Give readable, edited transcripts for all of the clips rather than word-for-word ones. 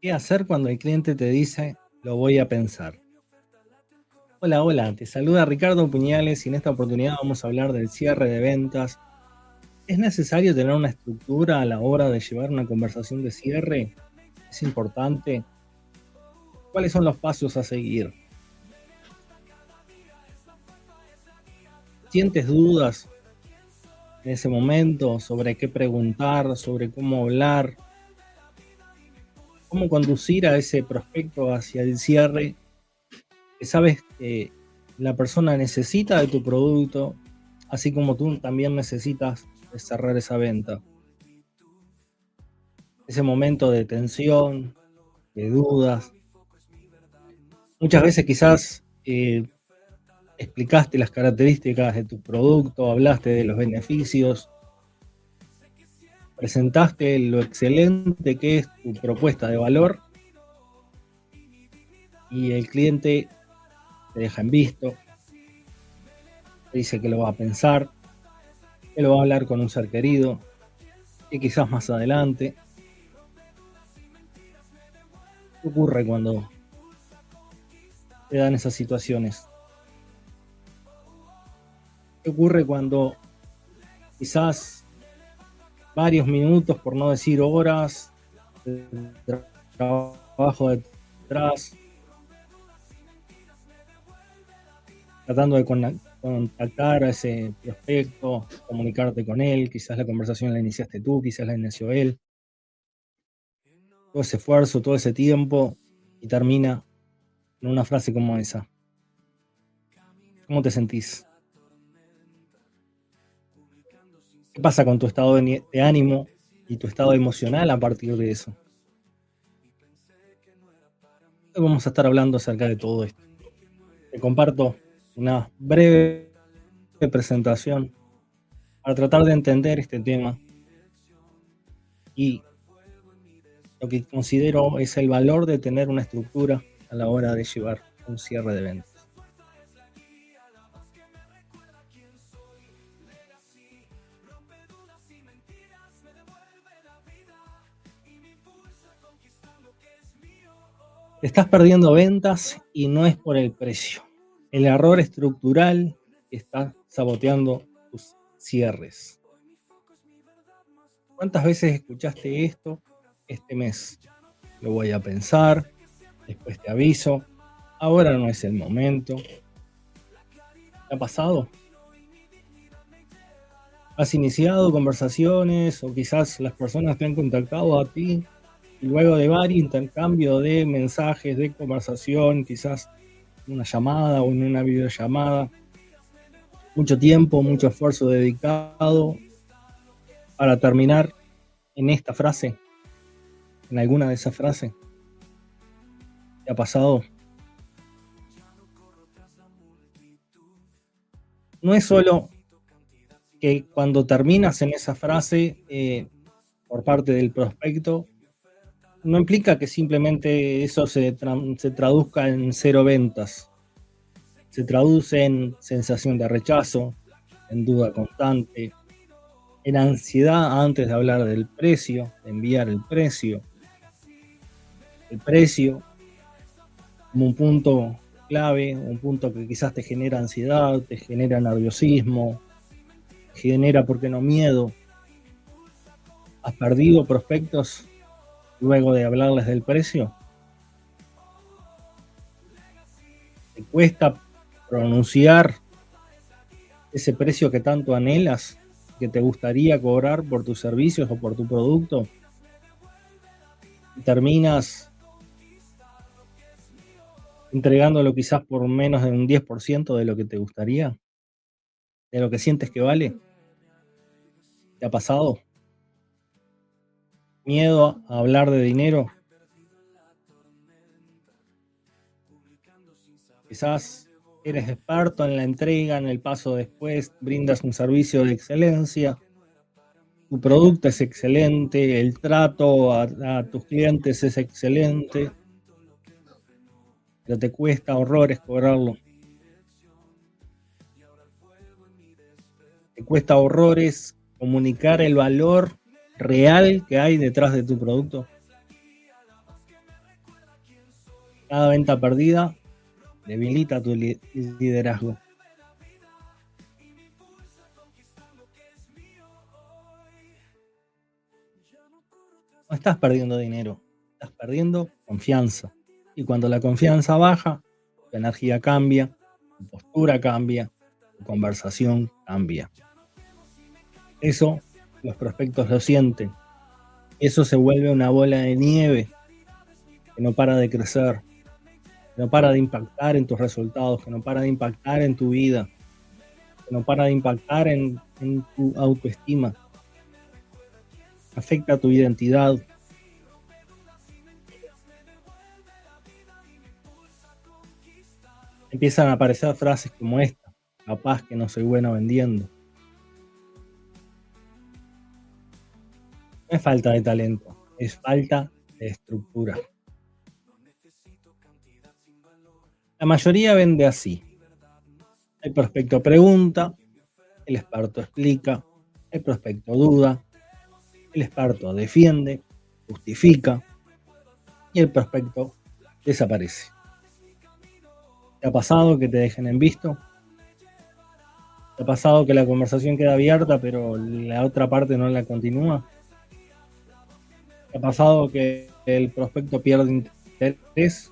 ¿Qué hacer cuando el cliente te dice, lo voy a pensar? Hola, hola, te saluda Ricardo Puñales y en esta oportunidad vamos a hablar del cierre de ventas. ¿Es necesario tener una estructura a la hora de llevar una conversación de cierre? ¿Es importante? ¿Cuáles son los pasos a seguir? ¿Sientes dudas en ese momento sobre qué preguntar, sobre cómo hablar, cómo conducir a ese prospecto hacia el cierre? Que sabes que la persona necesita de tu producto, así como tú también necesitas de cerrar esa venta. Ese momento de tensión, de dudas. Muchas veces quizás explicaste las características de tu producto, hablaste de los beneficios, presentaste lo excelente que es tu propuesta de valor y el cliente te deja en visto, te dice que lo va a pensar, que lo va a hablar con un ser querido, que quizás más adelante. ¿Qué ocurre cuando te dan esas situaciones? ¿Qué ocurre cuando quizás varios minutos, por no decir horas, de trabajo detrás, tratando de contactar a ese prospecto, comunicarte con él, quizás la conversación la iniciaste tú, quizás la inició él, todo ese esfuerzo, todo ese tiempo, y termina en una frase como esa? ¿Cómo te sentís? ¿Qué pasa con tu estado de ánimo y tu estado emocional a partir de eso? Hoy vamos a estar hablando acerca de todo esto. Te comparto una breve presentación para tratar de entender este tema y lo que considero es el valor de tener una estructura a la hora de llevar un cierre de ventas. Estás perdiendo ventas y no es por el precio. El error estructural está saboteando tus cierres. ¿Cuántas veces escuchaste esto este mes? Lo voy a pensar, después te aviso, ahora no es el momento. ¿Te ha pasado? ¿Has iniciado conversaciones o quizás las personas te han contactado a ti y luego de varios intercambios de mensajes, de conversación, quizás en una llamada o en una videollamada, mucho tiempo, mucho esfuerzo dedicado para terminar en esta frase, en alguna de esas frases? ¿Te ha pasado? No es solo que cuando terminas en esa frase por parte del prospecto, no implica que simplemente eso se traduzca en cero ventas. Se traduce en sensación de rechazo, en duda constante, en ansiedad antes de hablar del precio, de enviar el precio como un punto clave, un punto que quizás te genera ansiedad, te genera nerviosismo, te genera, ¿por qué no, miedo? ¿Has perdido prospectos luego de hablarles del precio? ¿Te cuesta pronunciar ese precio que tanto anhelas, que te gustaría cobrar por tus servicios o por tu producto? Y terminas entregándolo quizás por menos de un 10% de lo que te gustaría, de lo que sientes que vale. ¿Te ha pasado? ¿Miedo a hablar de dinero? Quizás eres experto en la entrega, en el paso después, brindas un servicio de excelencia, tu producto es excelente, el trato a tus clientes es excelente, pero te cuesta horrores cobrarlo. Te cuesta horrores comunicar el valor real que hay detrás de tu producto. Cada venta perdida debilita tu liderazgo. No estás perdiendo dinero, estás perdiendo confianza. Y cuando la confianza baja, tu energía cambia, tu postura cambia, tu conversación cambia. Eso los prospectos lo sienten. Eso se vuelve una bola de nieve que no para de crecer, que no para de impactar en tus resultados, que no para de impactar en tu vida, que no para de impactar en tu autoestima. Afecta tu identidad. Empiezan a aparecer frases como esta: capaz que no soy bueno vendiendo. No es falta de talento, es falta de estructura. La mayoría vende así. El prospecto pregunta, el experto explica, el prospecto duda, el experto defiende, justifica y el prospecto desaparece. ¿Te ha pasado que te dejen en visto? ¿Te ha pasado que la conversación queda abierta pero la otra parte no la continúa? ¿Te ha pasado que el prospecto pierde interés?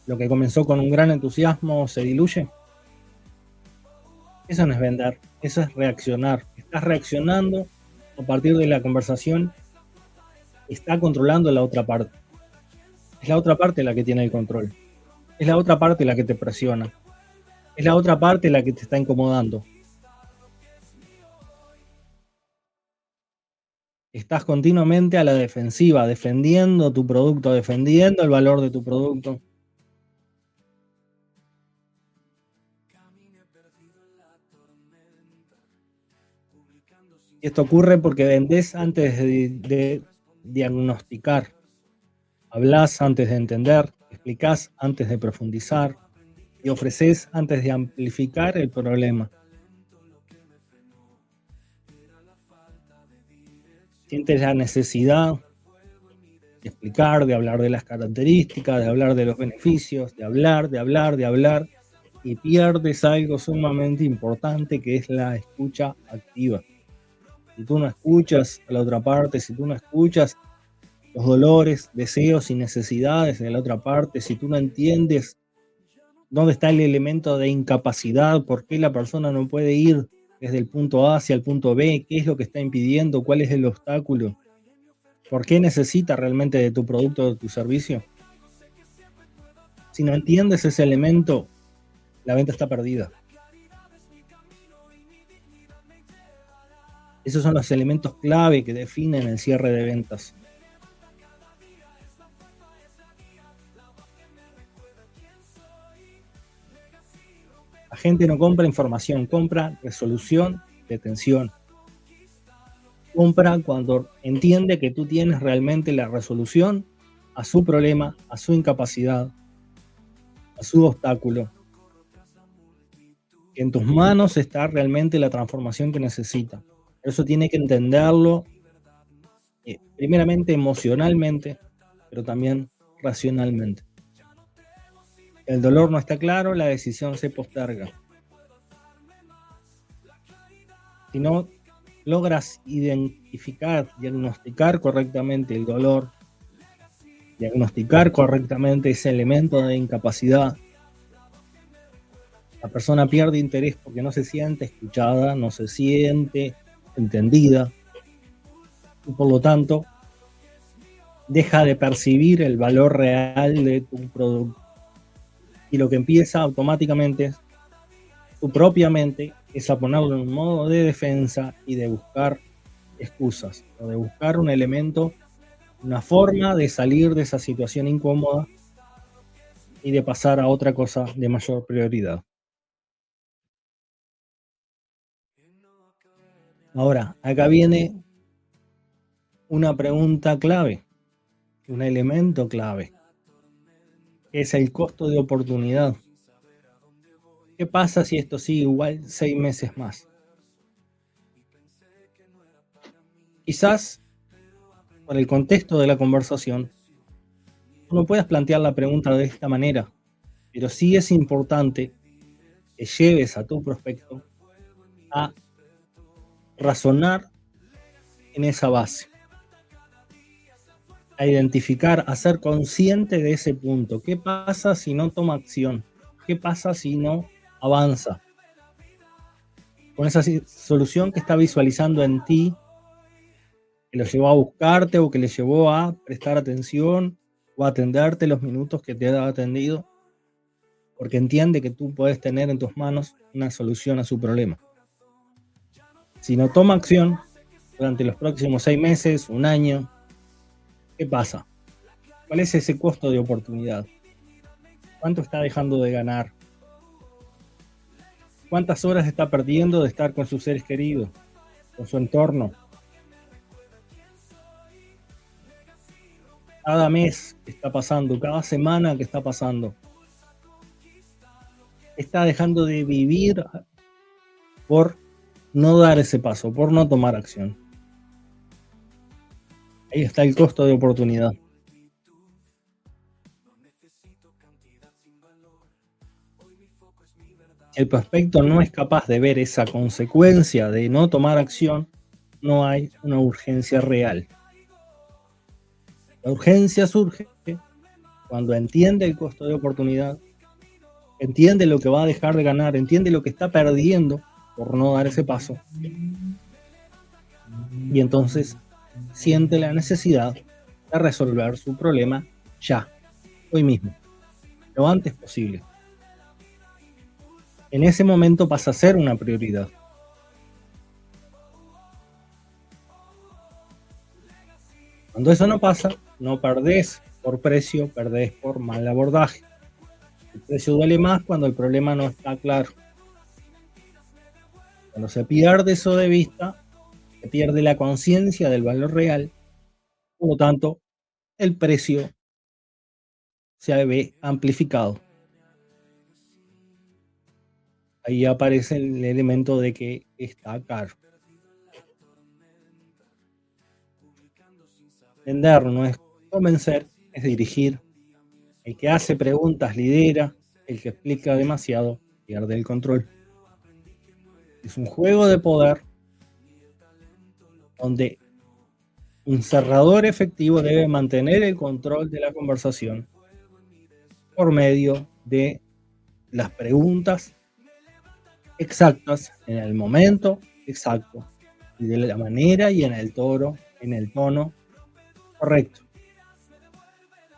Lo que comenzó con un gran entusiasmo se diluye. Eso no es vender, eso es reaccionar. Estás reaccionando a partir de la conversación, está controlando la otra parte. Es la otra parte la que tiene el control. Es la otra parte la que te presiona. Es la otra parte la que te está incomodando. Estás continuamente a la defensiva, defendiendo tu producto, defendiendo el valor de tu producto. Y esto ocurre porque vendés antes de diagnosticar, hablás antes de entender, explicás antes de profundizar y ofreces antes de amplificar el problema. Sientes la necesidad de explicar, de hablar de las características, de hablar de los beneficios, de hablar, y pierdes algo sumamente importante que es la escucha activa. Si tú no escuchas a la otra parte, si tú no escuchas los dolores, deseos y necesidades de la otra parte, si tú no entiendes dónde está el elemento de incapacidad, por qué la persona no puede ir desde el punto A hacia el punto B, qué es lo que está impidiendo, cuál es el obstáculo, por qué necesita realmente de tu producto o de tu servicio. Si no entiendes ese elemento, la venta está perdida. Esos son los elementos clave que definen el cierre de ventas. La gente no compra información, compra resolución de tensión. Compra cuando entiende que tú tienes realmente la resolución a su problema, a su incapacidad, a su obstáculo. Que en tus manos está realmente la transformación que necesita. Por eso tiene que entenderlo primeramente emocionalmente, pero también racionalmente. El dolor no está claro, la decisión se posterga. Si no logras identificar, diagnosticar correctamente el dolor, diagnosticar correctamente ese elemento de incapacidad, la persona pierde interés porque no se siente escuchada, no se siente entendida y por lo tanto deja de percibir el valor real de tu producto. Y lo que empieza automáticamente, tu propia mente, es a ponerlo en un modo de defensa y de buscar excusas, o de buscar un elemento, una forma de salir de esa situación incómoda y de pasar a otra cosa de mayor prioridad. Ahora, acá viene una pregunta clave, un elemento clave, que es el costo de oportunidad. ¿Qué pasa si esto sigue igual 6 meses más? Quizás, por el contexto de la conversación, no puedes plantear la pregunta de esta manera, pero sí es importante que lleves a tu prospecto a razonar en esa base, a identificar, a ser consciente de ese punto. ¿Qué pasa si no toma acción? ¿Qué pasa si no avanza? Con esa solución que está visualizando en ti, que lo llevó a buscarte o que le llevó a prestar atención o a atenderte los minutos que te ha atendido, porque entiende que tú puedes tener en tus manos una solución a su problema. Si no toma acción durante los próximos 6 meses, un año, ¿qué pasa? ¿Cuál es ese costo de oportunidad? ¿Cuánto está dejando de ganar? ¿Cuántas horas está perdiendo de estar con sus seres queridos, con su entorno? Cada mes que está pasando, cada semana que está pasando, está dejando de vivir por no dar ese paso, por no tomar acción. Ahí está el costo de oportunidad. Si el prospecto no es capaz de ver esa consecuencia de no tomar acción, no hay una urgencia real. La urgencia surge cuando entiende el costo de oportunidad, entiende lo que va a dejar de ganar, entiende lo que está perdiendo por no dar ese paso. Y entonces siente la necesidad de resolver su problema ya, hoy mismo, lo antes posible. En ese momento pasa a ser una prioridad. Cuando eso no pasa, no perdés por precio, perdés por mal abordaje. El precio duele más cuando el problema no está claro. Cuando se pierde eso de vista, se pierde la conciencia del valor real, por lo tanto, el precio se ve amplificado. Ahí aparece el elemento de que está caro. Vender no es convencer, es dirigir. El que hace preguntas lidera, el que explica demasiado pierde el control. Es un juego de poder donde un cerrador efectivo debe mantener el control de la conversación por medio de las preguntas exactas en el momento exacto y de la manera y en el tono correcto.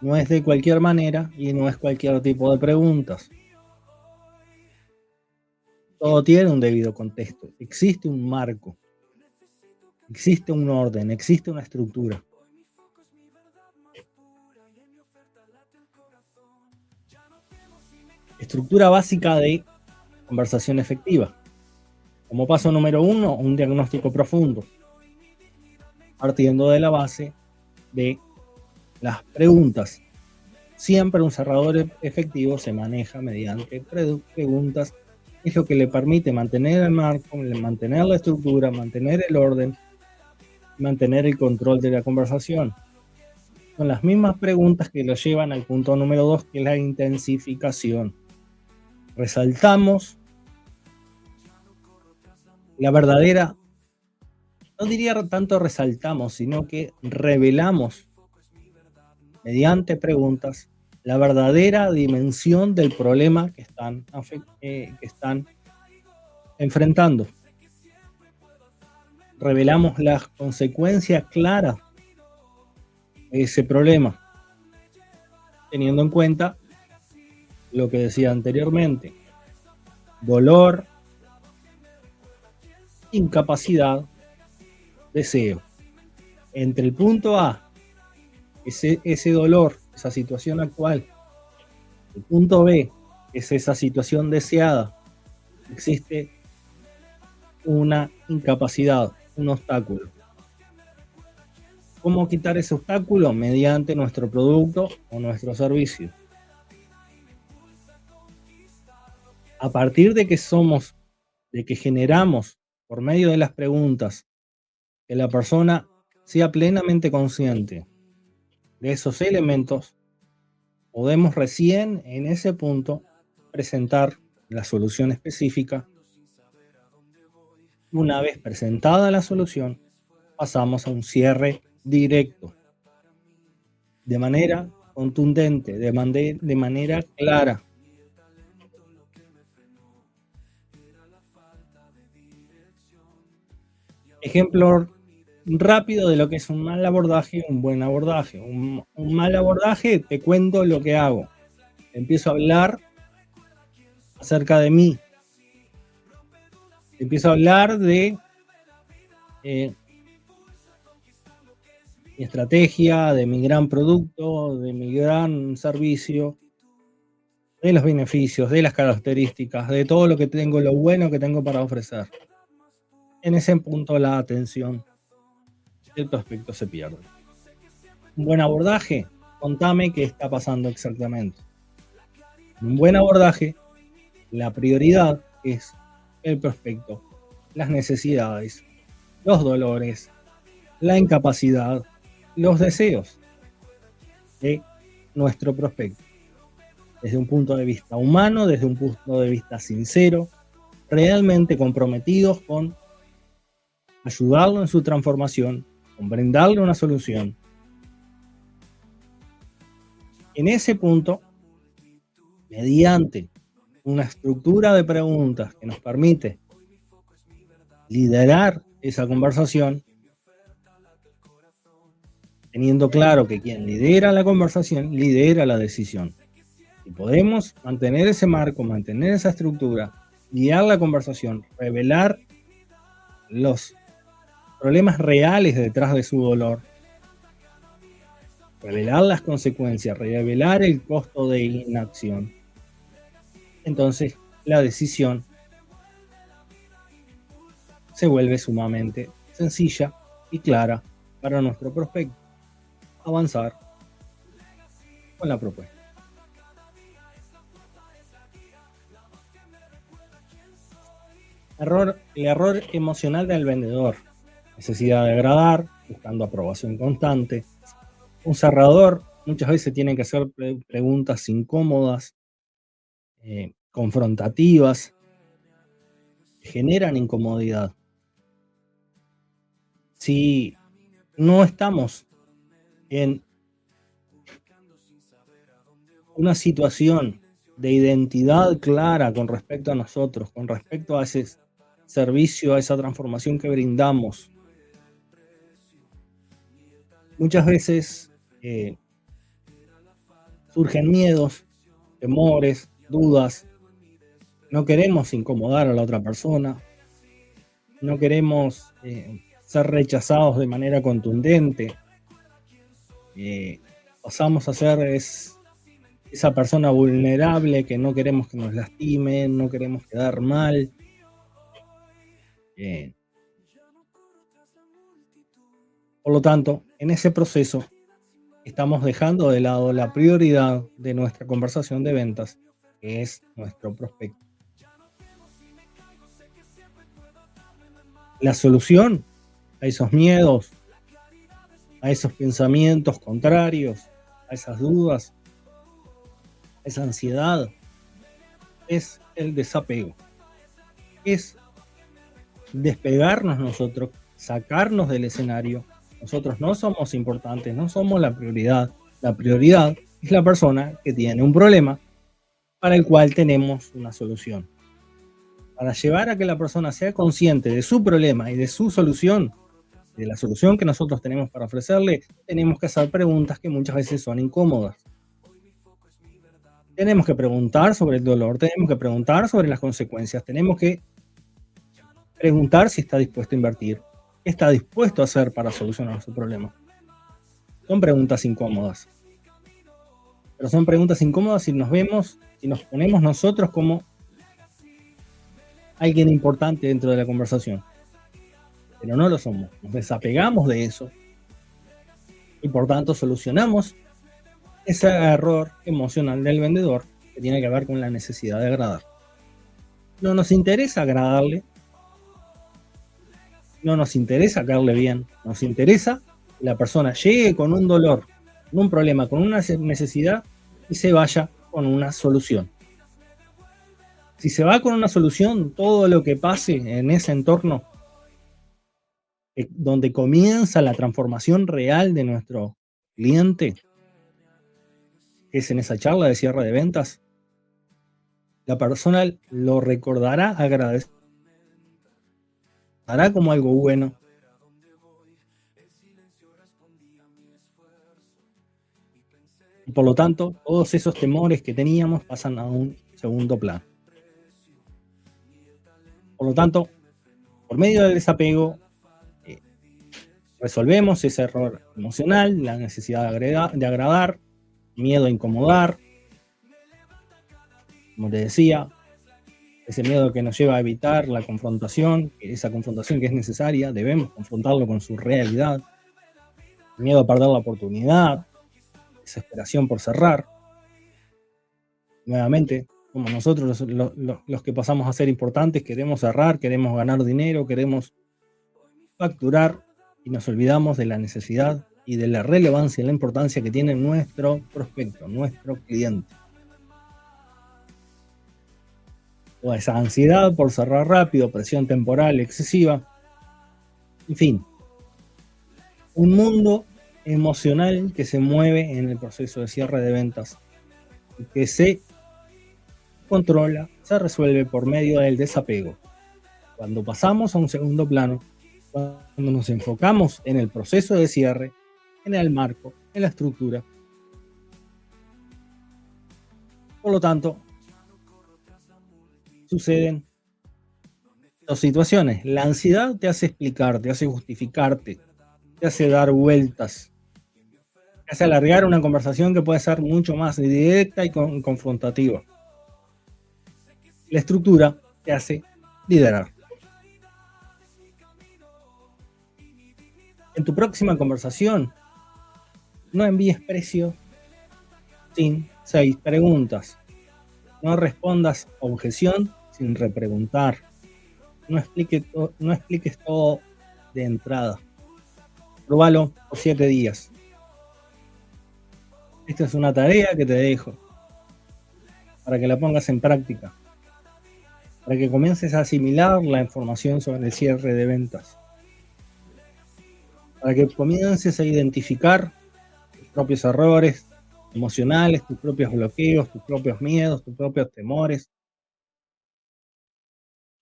No es de cualquier manera y no es cualquier tipo de preguntas. Todo tiene un debido contexto. Existe un marco, existe un orden, existe una estructura. Estructura básica de conversación efectiva. Como paso número 1, un diagnóstico profundo, partiendo de la base de las preguntas. Siempre un cerrador efectivo se maneja mediante preguntas, es lo que le permite mantener el marco, mantener la estructura, mantener el orden, mantener el control de la conversación. Son las mismas preguntas que lo llevan al punto número 2, que es la intensificación. Resaltamos la verdadera, no diría tanto resaltamos, sino que revelamos mediante preguntas la verdadera dimensión del problema que están enfrentando. Revelamos las consecuencias claras de ese problema, teniendo en cuenta lo que decía anteriormente: dolor, incapacidad, deseo. Entre el punto A, ese dolor, esa situación actual, el punto B, es esa situación deseada, existe una incapacidad, un obstáculo. ¿Cómo quitar ese obstáculo? Mediante nuestro producto o nuestro servicio. A partir de que generamos por medio de las preguntas que la persona sea plenamente consciente de esos elementos, podemos recién en ese punto presentar la solución específica. Una vez presentada la solución, pasamos a un cierre directo, de manera contundente, de manera clara. Ejemplo rápido de lo que es un mal abordaje y un buen abordaje. Un mal abordaje, te cuento lo que hago. Empiezo a hablar acerca de mí. Empiezo a hablar de mi estrategia, de mi gran producto, de mi gran servicio, de los beneficios, de las características, de todo lo que tengo, lo bueno que tengo para ofrecer. En ese punto la atención del prospecto se pierde. Un buen abordaje, contame qué está pasando exactamente. Un buen abordaje, la prioridad es el prospecto, las necesidades, los dolores, la incapacidad, los deseos de nuestro prospecto. Desde un punto de vista humano, desde un punto de vista sincero, realmente comprometidos con ayudarlo en su transformación, con brindarle una solución. En ese punto, mediante una estructura de preguntas que nos permite liderar esa conversación, teniendo claro que quien lidera la conversación, lidera la decisión. Y podemos mantener ese marco, mantener esa estructura, guiar la conversación, revelar los problemas reales detrás de su dolor, revelar las consecuencias, revelar el costo de inacción. Entonces, la decisión se vuelve sumamente sencilla y clara para nuestro prospecto. Avanzar con la propuesta. El error emocional del vendedor. Necesidad de agradar, buscando aprobación constante. Un cerrador muchas veces tiene que hacer preguntas incómodas, confrontativas, que generan incomodidad. Si no estamos en una situación de identidad clara con respecto a nosotros, con respecto a ese servicio, a esa transformación que brindamos, muchas veces surgen miedos, temores, dudas. No queremos incomodar a la otra persona, no queremos ser rechazados de manera contundente. Pasamos a ser esa persona vulnerable que no queremos que nos lastimen, no queremos quedar mal. Por lo tanto, en ese proceso estamos dejando de lado la prioridad de nuestra conversación de ventas, que es nuestro prospecto. La solución a esos miedos, a esos pensamientos contrarios, a esas dudas, a esa ansiedad, es el desapego. Es despegarnos nosotros, sacarnos del escenario. Nosotros no somos importantes, no somos la prioridad. La prioridad es la persona que tiene un problema para el cual tenemos una solución. Para llevar a que la persona sea consciente de su problema y de su solución, de la solución que nosotros tenemos para ofrecerle, tenemos que hacer preguntas que muchas veces son incómodas. Tenemos que preguntar sobre el dolor, tenemos que preguntar sobre las consecuencias, tenemos que preguntar si está dispuesto a invertir, qué está dispuesto a hacer para solucionar su problema. Son preguntas incómodas. Pero son preguntas incómodas si nos ponemos nosotros como alguien importante dentro de la conversación. Pero no lo somos. Nos desapegamos de eso y por tanto solucionamos ese error emocional del vendedor que tiene que ver con la necesidad de agradar. No nos interesa agradarle, no nos interesa caerle bien, nos interesa que la persona llegue con un dolor, con un problema, con una necesidad y se vaya con una solución. Si se va con una solución, todo lo que pase en ese entorno, donde comienza la transformación real de nuestro cliente, que es en esa charla de cierre de ventas, la persona lo recordará, agradecerá como algo bueno. Y por lo tanto, todos esos temores que teníamos pasan a un segundo plano. Por lo tanto, por medio del desapego, resolvemos ese error emocional, la necesidad de agradar, miedo a incomodar, como te decía, ese miedo que nos lleva a evitar la confrontación, esa confrontación que es necesaria, debemos confrontarlo con su realidad, miedo a perder la oportunidad, desesperación por cerrar. Nuevamente, como nosotros los que pasamos a ser importantes, queremos cerrar, queremos ganar dinero, queremos facturar y nos olvidamos de la necesidad y de la relevancia y la importancia que tiene nuestro prospecto, nuestro cliente. Toda esa ansiedad por cerrar rápido, presión temporal excesiva, en fin, un mundo emocional que se mueve en el proceso de cierre de ventas y que se controla, se resuelve por medio del desapego. Cuando pasamos a un segundo plano, cuando nos enfocamos en el proceso de cierre, en el marco, en la estructura. Por lo tanto, suceden dos situaciones. La ansiedad te hace explicar, te hace justificarte, te hace dar vueltas, te hace alargar una conversación que puede ser mucho más directa y confrontativa. La estructura te hace liderar. En tu próxima conversación, no envíes precio sin 6 preguntas. No respondas objeción sin repreguntar. No expliques todo de entrada. Probalo por 7 días. Esta es una tarea que te dejo para que la pongas en práctica, para que comiences a asimilar la información sobre el cierre de ventas, para que comiences a identificar tus propios errores emocionales, tus propios bloqueos, tus propios miedos, tus propios temores.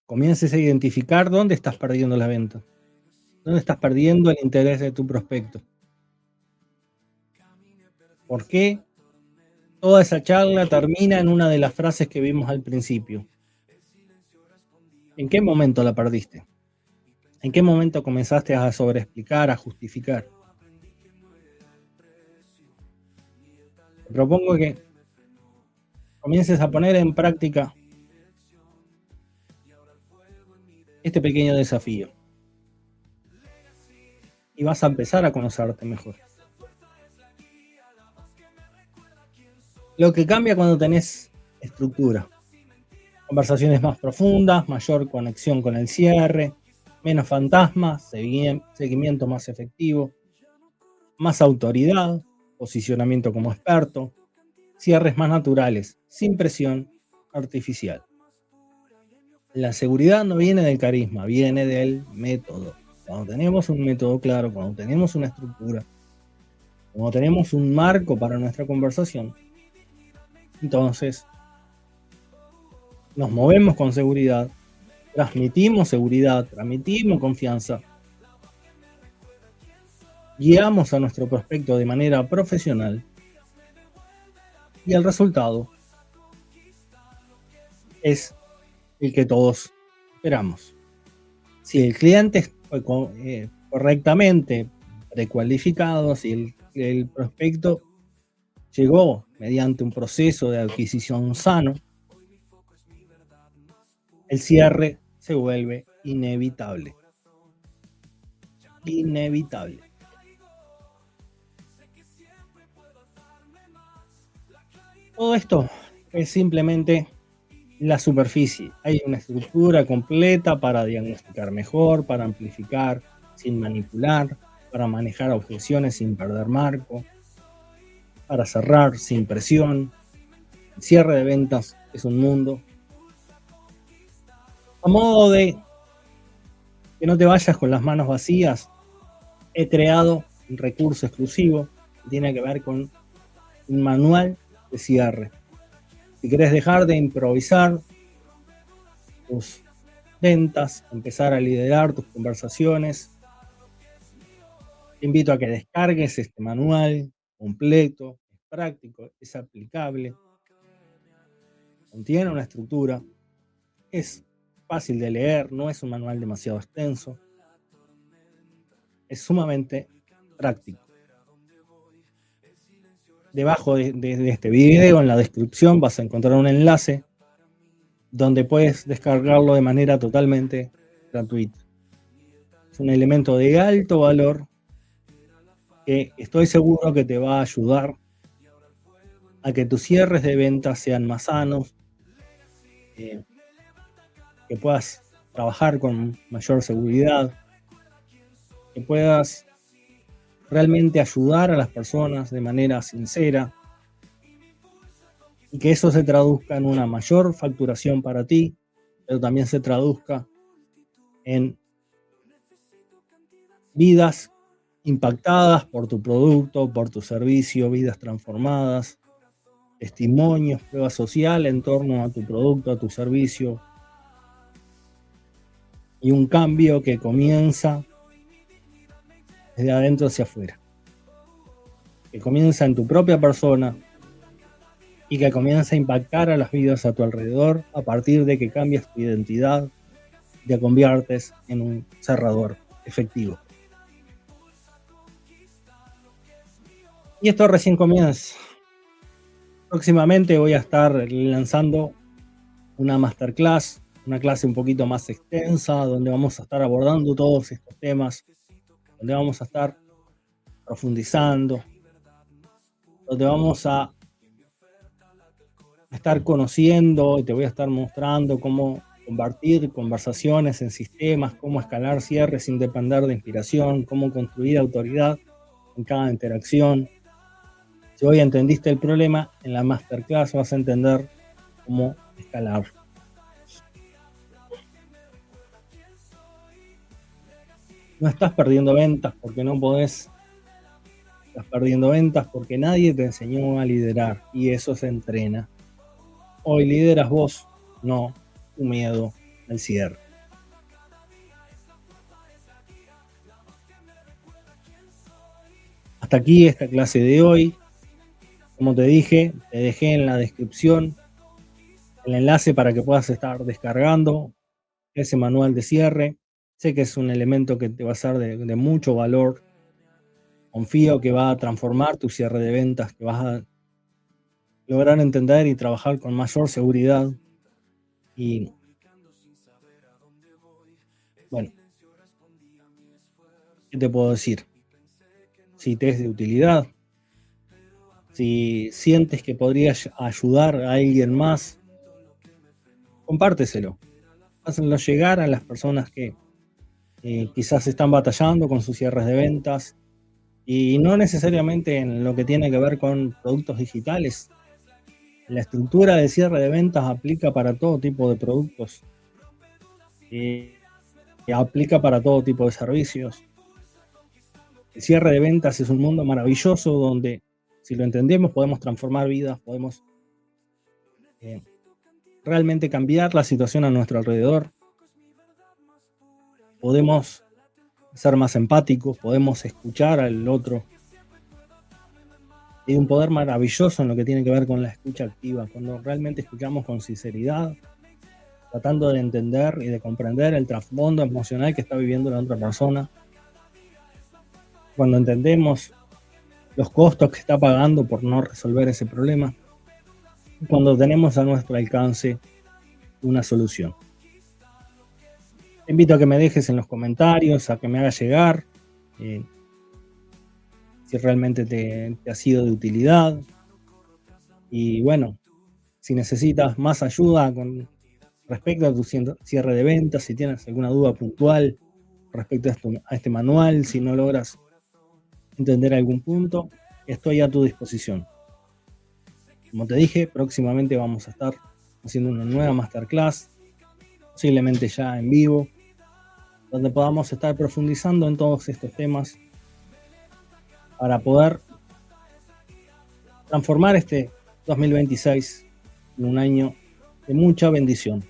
Comiences a identificar dónde estás perdiendo la venta, dónde estás perdiendo el interés de tu prospecto. ¿Por qué toda esa charla termina en una de las frases que vimos al principio? ¿En qué momento la perdiste? ¿En qué momento comenzaste a sobreexplicar, a justificar? Te propongo que comiences a poner en práctica este pequeño desafío y vas a empezar a conocerte mejor. Lo que cambia cuando tenés estructura, conversaciones más profundas, mayor conexión con el cierre, menos fantasmas, seguimiento más efectivo, más autoridad, posicionamiento como experto, cierres más naturales, sin presión artificial. La seguridad no viene del carisma, viene del método. Cuando tenemos un método claro, cuando tenemos una estructura, cuando tenemos un marco para nuestra conversación, entonces nos movemos con seguridad, transmitimos seguridad, transmitimos confianza, guiamos a nuestro prospecto de manera profesional y el resultado es el que todos esperamos. Si el cliente fue correctamente precualificado, si el prospecto llegó mediante un proceso de adquisición sano, el cierre se vuelve inevitable. Inevitable. Todo esto es simplemente la superficie. Hay una estructura completa para diagnosticar mejor, para amplificar sin manipular, para manejar objeciones sin perder marco, para cerrar sin presión. El cierre de ventas es un mundo. A modo de que no te vayas con las manos vacías, he creado un recurso exclusivo que tiene que ver con un manual de cierre. Si querés dejar de improvisar tus ventas, empezar a liderar tus conversaciones, te invito a que descargues este manual completo, es práctico, es aplicable, contiene una estructura, es fácil de leer, no es un manual demasiado extenso, es sumamente práctico. Debajo de este video, en la descripción, vas a encontrar un enlace donde puedes descargarlo de manera totalmente gratuita. Es un elemento de alto valor que estoy seguro que te va a ayudar a que tus cierres de ventas sean más sanos, que puedas trabajar con mayor seguridad, que puedas realmente ayudar a las personas de manera sincera y que eso se traduzca en una mayor facturación para ti, pero también se traduzca en vidas impactadas por tu producto, por tu servicio, vidas transformadas, testimonios, prueba social en torno a tu producto, a tu servicio, y un cambio que comienza desde adentro hacia afuera, que comienza en tu propia persona y que comienza a impactar a las vidas a tu alrededor a partir de que cambias tu identidad y te conviertes en un cerrador efectivo. Y esto recién comienza. Próximamente voy a estar lanzando una masterclass, una clase un poquito más extensa, donde vamos a estar abordando todos estos temas, donde vamos a estar profundizando, donde vamos a estar conociendo y te voy a estar mostrando cómo convertir conversaciones en sistemas, cómo escalar cierres sin depender de inspiración, cómo construir autoridad en cada interacción. Si hoy entendiste el problema, en la masterclass vas a entender cómo escalar. No estás perdiendo ventas porque no podés. Estás perdiendo ventas porque nadie te enseñó a liderar y eso se entrena. Hoy lideras vos, no tu miedo al cierre. Hasta aquí esta clase de hoy. Como te dije, te dejé en la descripción el enlace para que puedas estar descargando ese manual de cierre. Sé que es un elemento que te va a ser de mucho valor. Confío que va a transformar tu cierre de ventas, que vas a lograr entender y trabajar con mayor seguridad. Y bueno, ¿qué te puedo decir? Si te es de utilidad, si sientes que podrías ayudar a alguien más, compárteselo. Hácenlo llegar a las personas que quizás están batallando con sus cierres de ventas y no necesariamente en lo que tiene que ver con productos digitales. La estructura de cierre de ventas aplica para todo tipo de productos, aplica para todo tipo de servicios. El cierre de ventas es un mundo maravilloso donde, si lo entendemos, podemos transformar vidas, podemos realmente cambiar la situación a nuestro alrededor, podemos ser más empáticos, podemos escuchar al otro. Hay un poder maravilloso en lo que tiene que ver con la escucha activa, cuando realmente escuchamos con sinceridad, tratando de entender y de comprender el trasfondo emocional que está viviendo la otra persona. Cuando entendemos los costos que está pagando por no resolver ese problema, cuando tenemos a nuestro alcance una solución. Te invito a que me dejes en los comentarios, a que me hagas llegar si realmente te ha sido de utilidad. Y bueno, si necesitas más ayuda con respecto a tu cierre de ventas, si tienes alguna duda puntual respecto a este manual, si no logras entender algún punto, estoy a tu disposición. Como te dije, próximamente vamos a estar haciendo una nueva masterclass, posiblemente ya en vivo, donde podamos estar profundizando en todos estos temas para poder transformar este 2026 en un año de mucha bendición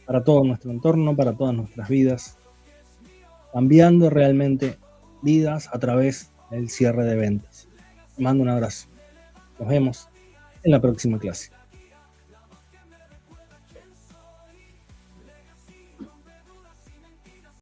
para todo nuestro entorno, para todas nuestras vidas, cambiando realmente vidas a través del cierre de ventas. Te mando un abrazo. Nos vemos en la próxima clase.